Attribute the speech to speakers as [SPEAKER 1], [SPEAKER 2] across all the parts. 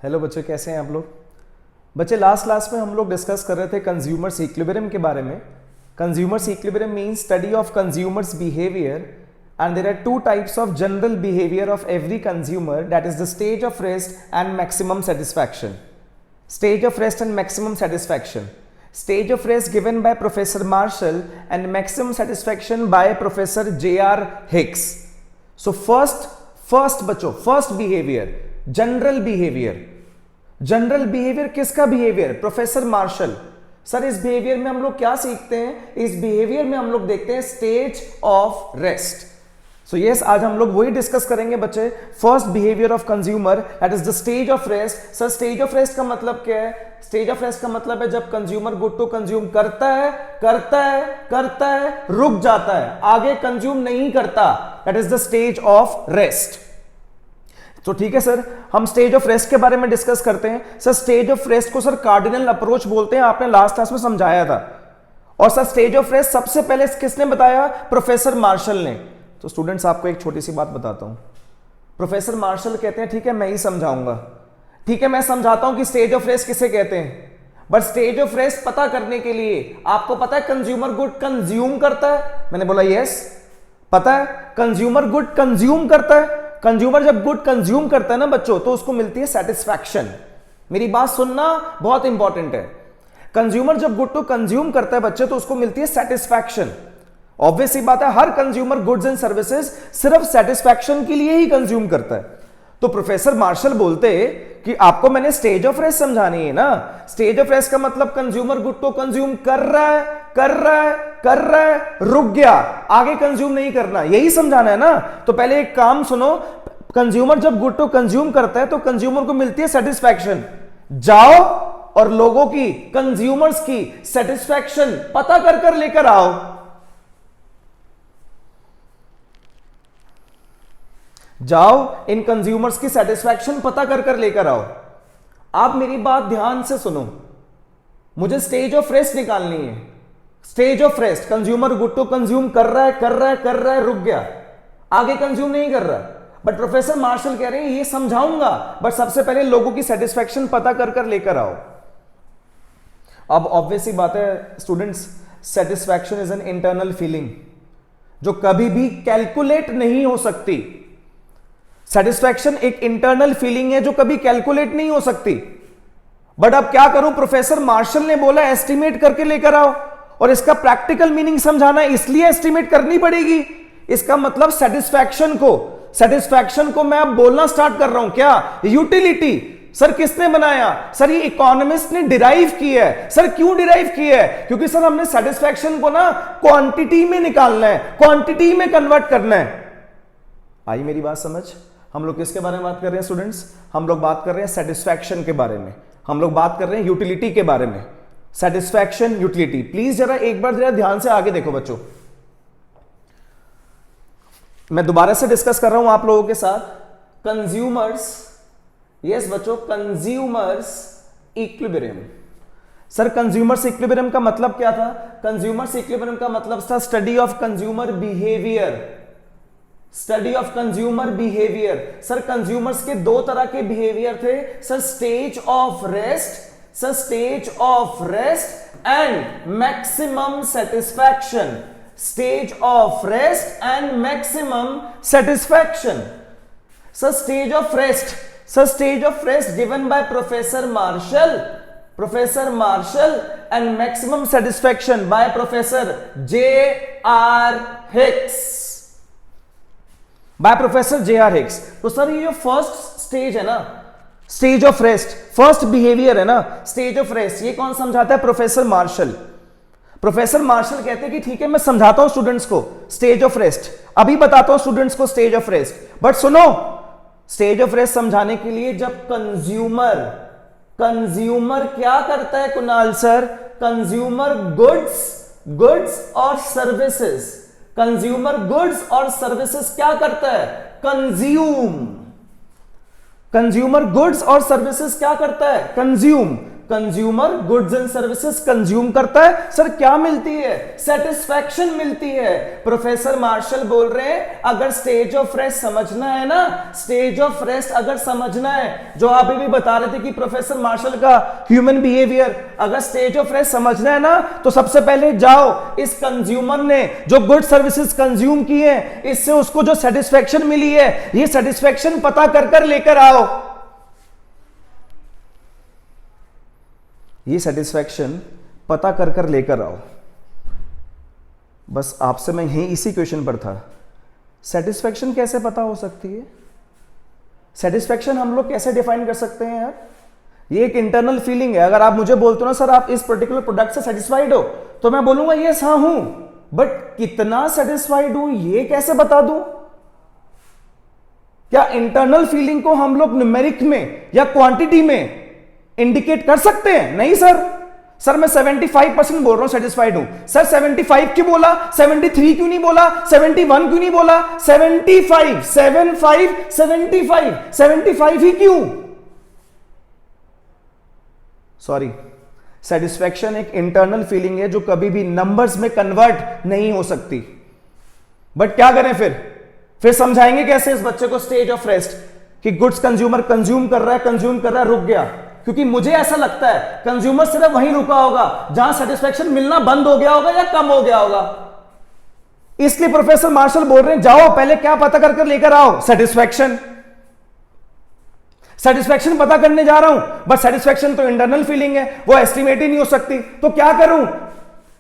[SPEAKER 1] Hello बच्चों, कैसे हैं आप लोग। बच्चे, लास्ट क्लास में हम लोग डिस्कस कर रहे थे कंज्यूमर्स इक्विलिब्रियम के बारे में। Consumers equilibrium means study of consumers behaviour and there are two types of general behaviour of every consumer, that is the stage of rest and maximum satisfaction. Stage of rest and maximum satisfaction. Stage of rest given by Professor Marshall and maximum satisfaction by Professor J.R. Hicks. So first बच्चों, first behavior, general behavior. General behaviour किसका behaviour? Professor Marshall. Sir, इस behaviour में हम लोग क्या सीखते हैं? इस बिहेवियर में हम लोग देखते हैं stage of rest. So yes, आज हम लोग वही डिस्कस करेंगे बच्चे। First behaviour of consumer, that is the stage of rest. Sir, stage of rest का मतलब क्या है? स्टेज ऑफ रेस्ट का मतलब है जब कंज्यूमर गुड टू कंज्यूम करता है, रुक जाता है, आगे कंज्यूम नहीं करता, that is the stage of rest. तो ठीक है सर, हम स्टेज ऑफ रेस्ट के बारे में डिस्कस करते हैं। सर, स्टेज ऑफ रेस्ट को सर कार्डिनल अप्रोच बोलते हैं, आपने लास्ट क्लास में समझाया था। और सर, स्टेज ऑफ रेस्ट सबसे पहले किसने बताया? प्रोफेसर मार्शल ने। तो स्टूडेंट्स, आपको एक छोटी सी बात बताता हूं। प्रोफेसर मार्शल कहते हैं ठीक है मैं ही समझाऊंगा, ठीक है मैं समझाता हूं कि स्टेज ऑफ रेस्ट किसे कहते हैं। बट स्टेज ऑफ रेस्ट पता करने के लिए आपको पता है कंज्यूमर गुड कंज्यूम करता है? मैंने बोला यस, पता है कंज्यूमर गुड कंज्यूम करता है। कंज्यूमर जब गुड कंज्यूम करता है ना बच्चों, तो उसको मिलती है सेटिस्फैक्शन। मेरी बात सुनना बहुत इंपॉर्टेंट है। कंज्यूमर जब गुड टू कंज्यूम करता है बच्चे, तो उसको मिलती है सेटिस्फैक्शन। ऑब्वियस सी बात है, हर कंज्यूमर गुड्स एंड सर्विसेज सिर्फ सेटिस्फैक्शन के लिए ही कंज्यूम करता है। तो प्रोफेसर मार्शल बोलते कि आपको मैंने स्टेज ऑफ रेस्ट समझानी है ना। स्टेज ऑफ रेस्ट का मतलब कंज्यूमर गुड टू कंज्यूम कर रहा है, रुक गया, आगे कंज्यूम नहीं करना, यही समझाना है ना। तो पहले एक काम सुनो, कंज्यूमर जब गुड टू कंज्यूम करता है तो कंज्यूमर को मिलती है सेटिस्फैक्शन। जाओ और लोगों की, कंज्यूमर्स की सेटिस्फैक्शन पता कर लेकर आओ। जाओ, इन कंज्यूमर्स की सेटिस्फैक्शन पता कर लेकर आओ। आप मेरी बात ध्यान से सुनो, मुझे स्टेज ऑफ रेस्ट निकालनी है। Stage of rest, consumer good to consume कर रहा है, रुक गया, आगे कंज्यूम नहीं कर रहा। बट प्रोफेसर मार्शल कह रहे हैं ये समझाऊंगा, बट सबसे पहले लोगों की सेटिस्फैक्शन पता कर लेकर आओ। अब ऑब्वियस सी बात है students, satisfaction is an internal feeling जो कभी भी कैलकुलेट नहीं हो सकती। सेटिस्फैक्शन एक इंटरनल फीलिंग है जो कभी कैलकुलेट नहीं हो सकती। बट अब क्या करूं, प्रोफेसर मार्शल ने बोला एस्टिमेट करके लेकर आओ, और इसका प्रैक्टिकल मीनिंग समझाना है, इसलिए एस्टिमेट करनी पड़ेगी। इसका मतलब सेटिस्फैक्शन को मैं अब बोलना स्टार्ट कर रहा हूं। क्या? यूटिलिटी। सर, किसने बनाया? सर, ये इकोनॉमिस्ट ने डिराइव किया है। सर, क्यों डिराइव किया है? क्योंकि सर हमने सेटिस्फैक्शन को ना क्वांटिटी में निकालना है, क्वांटिटी में कन्वर्ट करना है। आई मेरी बात समझ? हम लोग किसके बारे में बात कर रहे हैं स्टूडेंट्स? हम लोग बात कर रहे हैं सेटिस्फैक्शन के बारे में, हम लोग बात कर रहे हैं यूटिलिटी के बारे में। Satisfaction, utility. प्लीज जरा एक बार जरा ध्यान से आगे देखो बच्चों, मैं दोबारा से डिस्कस कर रहा हूं आप लोगों के साथ। कंज्यूमर्स, यस बच्चों, consumers equilibrium. Sir, consumers equilibrium का मतलब क्या था? कंज्यूमर्स इक्विलिब्रियम का मतलब था study of consumer behaviour. Study of consumer behaviour. Sir, consumers के दो तरह के बिहेवियर थे sir, stage of rest and maximum satisfaction. Stage of rest and maximum satisfaction. Sir, stage of rest given by professor martial and maximum satisfaction by professor J.R. Hicks। तो sir, ये जो first stage है ना, stage of rest, first behaviour है ना, stage of rest, ये कौन समझाता है? Professor martial. प्रोफेसर मार्शल कहते हैं कि ठीक है मैं समझाता हूं स्टूडेंट्स को स्टेज ऑफ रेस्ट, अभी बताता हूं स्टूडेंट्स को स्टेज ऑफ रेस्ट। बट सुनो, स्टेज ऑफ रेस्ट समझाने के लिए जब कंज्यूमर क्या करता है कुणाल सर? कंज्यूमर गुड्स और सर्विसेज। कंज्यूमर गुड्स और सर्विसेज क्या करता है? कंज्यूम। कंज्यूमर गुड्स और सर्विसेज क्या करता है? Consume. Consumer goods and services consume करता है, सर क्या मिलती है? सेटिस्फैक्शन मिलती है। प्रोफेसर मार्शल बोल रहे हैं अगर स्टेज ऑफ रेस्ट समझना है ना, स्टेज ऑफ रेस्ट अगर समझना है, जो आप भी बता रहे थे कि प्रोफेसर मार्शल का ह्यूमन बिहेवियर, अगर स्टेज ऑफ रेस्ट समझना है ना तो सबसे पहले जाओ इस कंज्यूमर ने जो गुड सर्विसेज कंज्यूम की है, इससे उसको जो सेटिस्फैक्शन मिली है, ये सेटिस्फैक्शन पता कर लेकर आओ। ये सेटिस्फैक्शन पता कर लेकर आओ। बस आपसे मैं यही इसी क्वेश्चन पर था, सेटिस्फैक्शन कैसे पता हो सकती है? सेटिस्फैक्शन हम लोग कैसे डिफाइन कर सकते हैं यार? ये एक इंटरनल फीलिंग है। अगर आप मुझे बोलते हो ना सर आप इस पर्टिकुलर प्रोडक्ट से सेटिस्फाइड हो, तो मैं बोलूंगा यस हाँ हूं, बट कितना सेटिस्फाइड हूं ये कैसे बता दूं? क्या इंटरनल फीलिंग को हम लोग न्यूमेरिक में या क्वांटिटी में इंडिकेट कर सकते हैं? नहीं सर मैं 75% बोल रहा हूं सेटिस्फाइड हूं। सर 75 क्यों बोला? 73 क्यों नहीं बोला? 71 क्यों नहीं बोला? 75 75 ही क्यों? सॉरी, सेटिस्फैक्शन एक इंटरनल फीलिंग है जो कभी भी नंबर्स में कन्वर्ट नहीं हो सकती। बट क्या करें फिर समझाएंगे कैसे इस बच्चे को स्टेज ऑफ रेस्ट कि गुड्स कंज्यूमर कंज्यूम कर रहा है, रुक गया। क्योंकि मुझे ऐसा लगता है कंज्यूमर सिर्फ वहीं रुका होगा जहां सेटिस्फैक्शन मिलना बंद हो गया होगा या कम हो गया होगा। इसलिए प्रोफेसर मार्शल बोल रहे हैं जाओ पहले क्या पता कर लेकर आओ? सेटिस्फैक्शन पता करने जा रहा हूं, बट सेटिस्फैक्शन तो इंटरनल फीलिंग है, वो एस्टिमेट ही नहीं हो सकती, तो क्या करूं?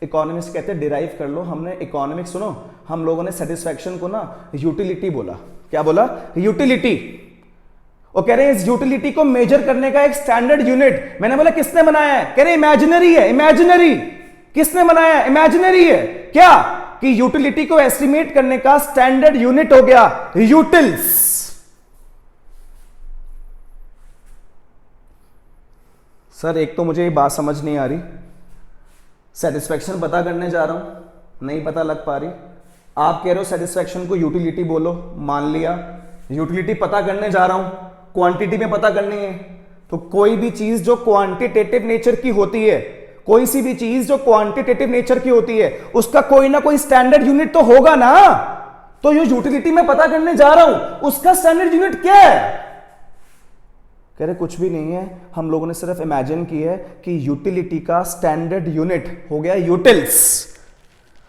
[SPEAKER 1] इकोनॉमिक्स कहते हैं डिराइव कर लो। हमने इकोनॉमिक्स सुनो, हम लोगों ने सेटिस्फैक्शन को ना यूटिलिटी बोला। क्या बोला? यूटिलिटी। और कह रहे हैं इस यूटिलिटी को मेजर करने का एक स्टैंडर्ड यूनिट, मैंने बोला किसने बनाया है? कह रहे इमेजिनरी है। इमेजिनरी किसने बनाया है? इमेजिनरी है। क्या कि यूटिलिटी को एस्टिमेट करने का स्टैंडर्ड यूनिट हो गया यूटिल्स। सर एक तो मुझे ये बात समझ नहीं आ रही, सेटिस्फैक्शन पता करने जा रहा हूं नहीं पता लग पा रही, आप कह रहे हो सेटिस्फैक्शन को यूटिलिटी बोलो, मान लिया। यूटिलिटी पता करने जा रहा हूं, क्वांटिटी में पता करनी है, तो कोई भी चीज जो क्वांटिटेटिव नेचर की होती है, कोई सी भी चीज जो क्वांटिटेटिव नेचर की होती है, उसका कोई ना कोई स्टैंडर्ड यूनिट तो होगा ना। तो ये यूटिलिटी में पता करने जा रहा हूं, उसका स्टैंडर्ड यूनिट क्या है? कह रहे कुछ भी नहीं है, हम लोगों ने सिर्फ इमेजिन किया है कि यूटिलिटी का स्टैंडर्ड यूनिट हो गया यूटिल्स।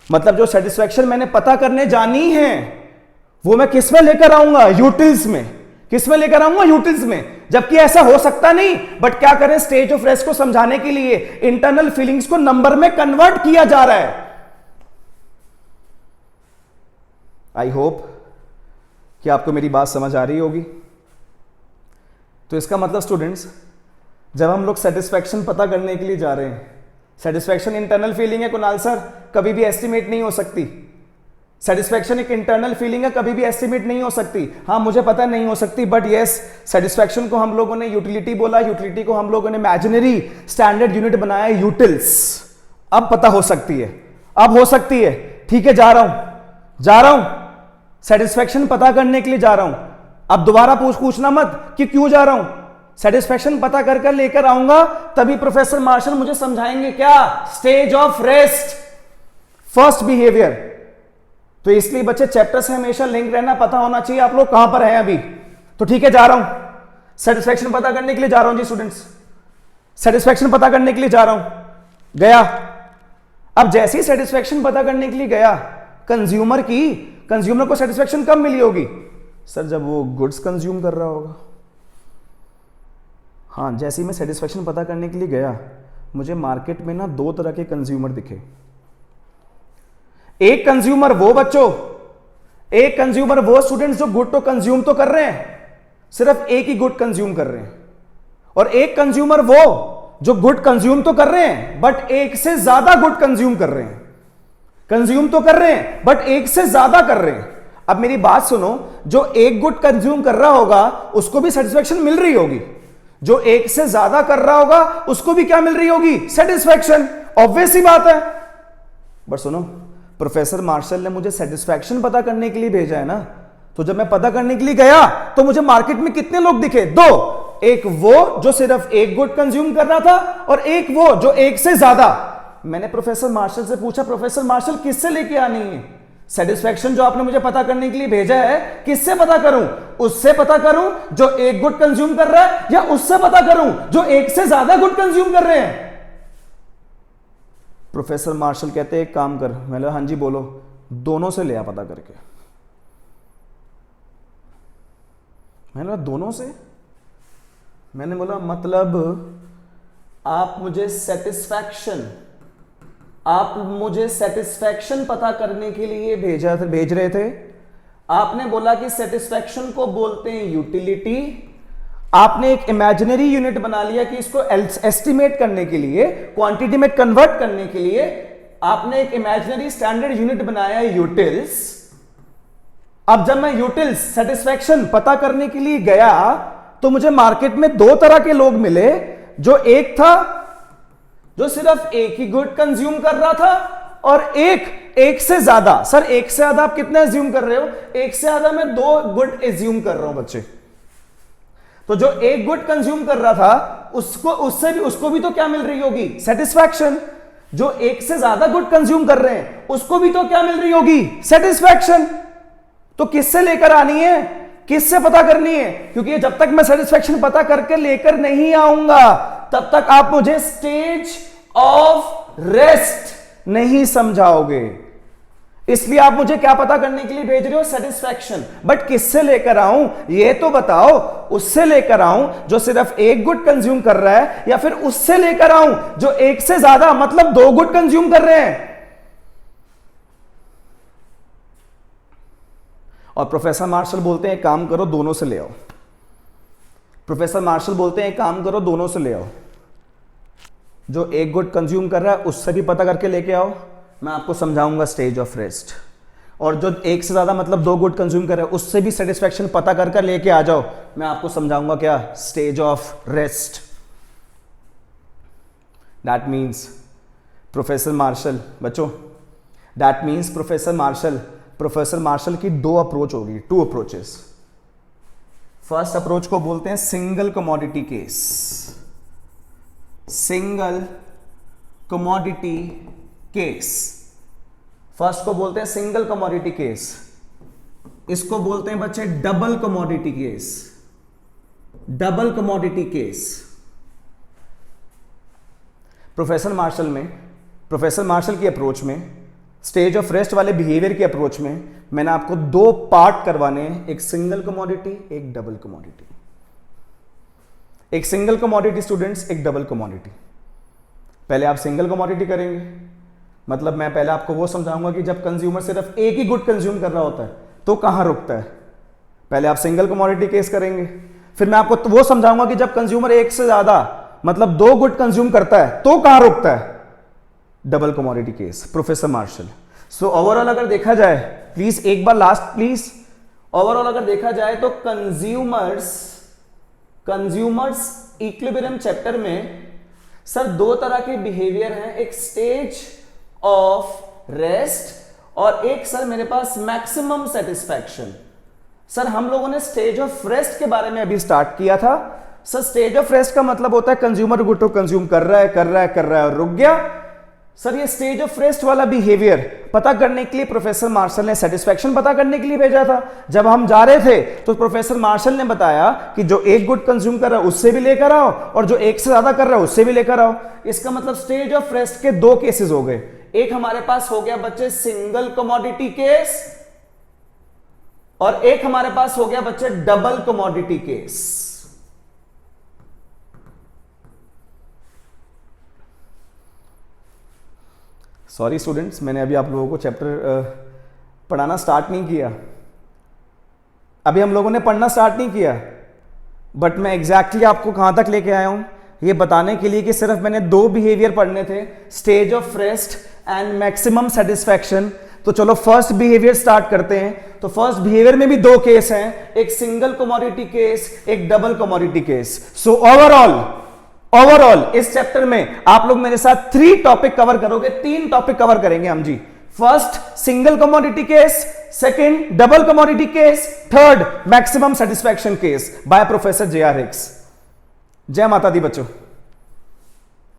[SPEAKER 1] मतलब जो सेटिस्फैक्शन मैंने पता करने जानी है वो मैं किस में लेकर आऊंगा? यूटिल्स में। किस में लेकर आऊंगा? यूटिल्स में। जबकि ऐसा हो सकता नहीं, बट क्या करें, स्टेज ऑफ रेस्ट को समझाने के लिए इंटरनल फीलिंग्स को नंबर में कन्वर्ट किया जा रहा है। आई होप कि आपको मेरी बात समझ आ रही होगी। तो इसका मतलब स्टूडेंट्स, जब हम लोग सेटिस्फैक्शन पता करने के लिए जा रहे हैं, सेटिस्फैक्शन इंटरनल फीलिंग है कुणाल सर, कभी भी एस्टिमेट नहीं हो सकती। सेटिस्फैक्शन एक इंटरनल फीलिंग है, कभी भी एस्टिमेट नहीं हो सकती। हाँ मुझे पता नहीं हो सकती, बट यस सेटिस्फैक्शन को हम लोगों ने यूटिलिटी बोला, यूटिलिटी को हम लोगों ने इमेजिनरी स्टैंडर्ड यूनिट बनाया यूटिल्स। अब पता हो सकती है, अब हो सकती है। ठीक है, जा रहा हूं सेटिस्फैक्शन पता करने के लिए जा रहा हूं। अब दोबारा पूछना मत कि क्यों जा रहा हूं, सेटिस्फैक्शन पता कर लेकर आऊंगा, तभी प्रोफेसर मार्शल मुझे समझाएंगे क्या? Stage of rest, first behaviour. तो इसलिए बच्चे चैप्टर से हमेशा लिंक रहना पता होना चाहिए आप लोग कहां पर हैं अभी। तो ठीक है, जा रहा हूं सेटिस्फैक्शन पता करने के लिए जा रहा हूं जी स्टूडेंट्स, सेटिस्फैक्शन पता करने के लिए जा रहा हूं। गया, अब जैसे ही सेटिस्फैक्शन पता करने के लिए गया, कंज्यूमर को सेटिस्फैक्शन कब मिली होगी? सर जब वो गुड्स कंज्यूम कर रहा होगा। हाँ, जैसे ही मैं सेटिस्फैक्शन पता करने के लिए गया, मुझे मार्केट में ना दो तरह के कंज्यूमर दिखे। एक कंज्यूमर वो स्टूडेंट्स जो गुड तो कंज्यूम तो कर रहे हैं, सिर्फ एक ही गुड कंज्यूम कर रहे हैं, और एक कंज्यूमर वो जो गुड कंज्यूम तो कर रहे हैं बट एक से ज्यादा गुड कंज्यूम कर रहे हैं। कंज्यूम तो कर रहे हैं बट एक से ज्यादा कर रहे हैं। अब मेरी बात सुनो, जो एक गुड कंज्यूम कर रहा होगा उसको भी सेटिस्फैक्शन मिल रही होगी, जो एक से ज्यादा कर रहा होगा उसको भी क्या मिल रही होगी? सेटिस्फैक्शन। ऑब्वियस ही बात है। बट सुनो, प्रोफेसर मार्शल ने मुझे सेटिस्फैक्शन पता करने के लिए भेजा है ना, तो जब मैं पता करने के लिए गया तो मुझे मार्केट में कितने लोग दिखे? दो। एक वो जो सिर्फ एक गुड कंज्यूम कर रहा था और एक वो जो एक से ज्यादा। मैंने प्रोफेसर मार्शल से पूछा, प्रोफेसर मार्शल किससे लेके आनी है सेटिस्फैक्शन जो आपने मुझे पता करने के लिए भेजा है, किससे पता करूं? उससे पता करूं जो एक गुड कंज्यूम कर रहा है, या उससे पता करूं जो एक से ज्यादा गुड कंज्यूम कर रहे हैं? प्रोफेसर मार्शल कहते हैं एक काम कर। मैंने बोला हाँ जी बोलो। दोनों से ले आ पता करके। मैंने बोला दोनों से? मैंने बोला मतलब आप मुझे सेटिस्फैक्शन पता करने के लिए भेज रहे थे। आपने बोला कि सेटिस्फैक्शन को बोलते हैं यूटिलिटी। आपने एक इमेजिनरी यूनिट बना लिया कि इसको एस्टिमेट करने के लिए, क्वांटिटी में कन्वर्ट करने के लिए आपने एक इमेजिनरी स्टैंडर्ड यूनिट बनाया यूटिल्स। अब जब मैं यूटिल्स सेटिस्फैक्शन पता करने के लिए गया तो मुझे मार्केट में दो तरह के लोग मिले। जो एक था जो सिर्फ एक ही गुड कंज्यूम कर रहा था, और एक से ज्यादा। सर एक से ज्यादा आप कितना एज्यूम कर रहे हो? एक से ज्यादा मैं दो गुड एज्यूम कर रहा हूं बच्चे। तो जो एक गुड कंज्यूम कर रहा था उसको भी तो क्या मिल रही होगी? सेटिस्फैक्शन। जो एक से ज्यादा गुड कंज्यूम कर रहे हैं उसको भी तो क्या मिल रही होगी? सेटिस्फैक्शन। तो किससे लेकर आनी है, किससे पता करनी है? क्योंकि जब तक मैं सेटिस्फैक्शन पता करके लेकर नहीं आऊंगा तब तक आप मुझे स्टेज ऑफ रेस्ट नहीं समझाओगे। इसलिए आप मुझे क्या पता करने के लिए भेज रहे हो? सेटिस्फैक्शन। बट किससे लेकर आऊं ये तो बताओ। उससे लेकर आऊं जो सिर्फ एक गुड कंज्यूम कर रहा है, या फिर उससे लेकर आऊं जो एक से ज्यादा मतलब दो गुड कंज्यूम कर रहे हैं? और प्रोफेसर मार्शल बोलते हैं काम करो दोनों से ले आओ। प्रोफेसर मार्शल बोलते हैं काम करो दोनों से ले आओ। जो एक गुड कंज्यूम कर रहा है उससे भी पता करके लेके आओ। मैं आपको समझाऊंगा स्टेज ऑफ रेस्ट। और जो एक से ज्यादा मतलब दो गुड कंज्यूम कर रहा है उससे भी सेटिस्फैक्शन पता कर लेके आ जाओ। मैं आपको समझाऊंगा क्या? Stage of rest. That means professor Marshall, बच्चों दैट मीन्स प्रोफेसर मार्शल की दो अप्रोच होगी, टू अप्रोचेस। फर्स्ट अप्रोच को बोलते हैं single commodity case. Single commodity case, first को बोलते हैं सिंगल कमोडिटी केस। इसको बोलते हैं बच्चे double commodity case. Double commodity case. Professor Marshall की अप्रोच में, स्टेज ऑफ रेस्ट वाले बिहेवियर की अप्रोच में मैंने आपको दो पार्ट करवाने हैं, एक सिंगल कमोडिटी, एक डबल कमोडिटी। एक सिंगल कमोडिटी स्टूडेंट्स, एक डबल कमोडिटी। पहले आप सिंगल कमोडिटी करेंगे, मतलब मैं पहले आपको वो समझाऊंगा कि जब कंज्यूमर सिर्फ एक ही गुड कंज्यूम कर रहा होता है तो कहां रुकता है। पहले आप सिंगल कमोडिटी केस करेंगे, फिर मैं आपको वो समझाऊंगा कि जब कंज्यूमर एक से ज्यादा मतलब दो गुड कंज्यूम करता है तो कहां रुकता है। Double commodity case, professor Marshall. So overall अगर देखा जाए, प्लीज एक बार लास्ट प्लीज, ओवरऑल अगर देखा जाए तो कंज्यूमर्स इक्विलिब्रियम चैप्टर में सर दो तरह के बिहेवियर हैं, एक स्टेज ऑफ रेस्ट और एक सर मेरे पास मैक्सिमम सेटिस्फैक्शन। सर हम लोगों ने स्टेज ऑफ रेस्ट के बारे में अभी स्टार्ट किया था। सर स्टेज ऑफ रेस्ट का मतलब होता है कंज्यूमर गुड को कंज्यूम कर रहा है और रुक गया। सर ये स्टेज ऑफ रेस्ट वाला बिहेवियर पता करने के लिए प्रोफेसर मार्शल ने सेटिस्फैक्शन पता करने के लिए भेजा था। जब हम जा रहे थे तो प्रोफेसर मार्शल ने बताया कि जो एक गुड कंज्यूम कर रहा है उससे भी लेकर आओ और जो एक से ज्यादा कर रहा है उससे भी लेकर आओ। इसका मतलब स्टेज ऑफ रेस्ट के दो केसेस हो गए। एक हमारे पास हो गया बच्चे सिंगल कमोडिटी केस और एक हमारे पास हो गया बच्चे double commodity case. Sorry students, मैंने अभी आप लोगों को चैप्टर पढ़ाना स्टार्ट नहीं किया। अभी हम लोगों ने पढ़ना स्टार्ट नहीं किया, बट मैं एग्जैक्टली आपको कहां तक लेके आया हूं ये बताने के लिए कि सिर्फ मैंने दो बिहेवियर पढ़ने थे, stage of rest and maximum satisfaction. तो चलो फर्स्ट बिहेवियर स्टार्ट करते हैं। तो फर्स्ट बिहेवियर में भी दो केस हैं, एक सिंगल कमोडिटी केस, एक double commodity case. So overall इस चैप्टर में आप लोग मेरे साथ 3 टॉपिक कवर करोगे, 3 टॉपिक कवर करेंगे हम जी। First single commodity case, second double commodity case, third maximum satisfaction case by professor J R. Hicks. जय माता दी बच्चों।